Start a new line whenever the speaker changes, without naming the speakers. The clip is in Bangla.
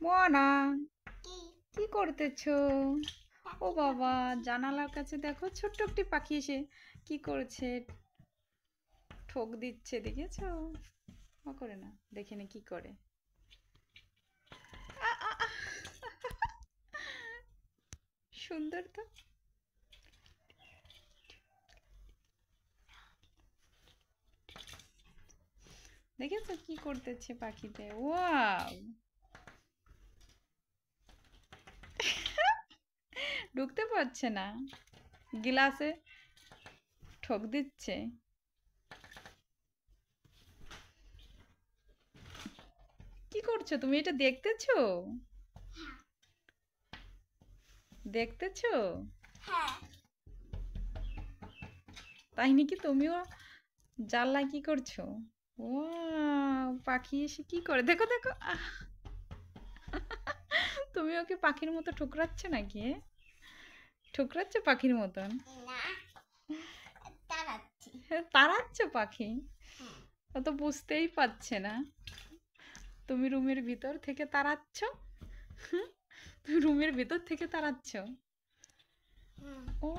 মোয়ানা, কি করতেছো? ও বাবা, জানালার কাছে দেখো ছোট্ট একটি পাখি এসে কি করছে, ঠোক দিচ্ছে, দেখেছো? ও করে না, দেখিনি কি করে। আ, আ, আ। সুন্দর তো। দেখেছো কি করতেছে পাখিতে? ওয়াও, ঢুকতে পারছে না, গিলাসে ঠোক দিচ্ছে। কি করছো তুমি? এটা দেখতেছো? দেখতেছো? তাই নাকি? তুমিও জানলা কি করছো? ও, পাখি এসে কি করে, দেখো দেখো। তুমি ওকে পাখির মতো ঠুকরাচ্ছ নাকি? ঠুকরাচ্ছ পাখির মতন? তাড়াচ্ছ পাখি? ও তো বুঝতেই পারছে না তুমি রুমের ভিতর থেকে তাড়াচ্ছ। তুমি রুমের ভিতর থেকে তাড়াচ্ছ? ও,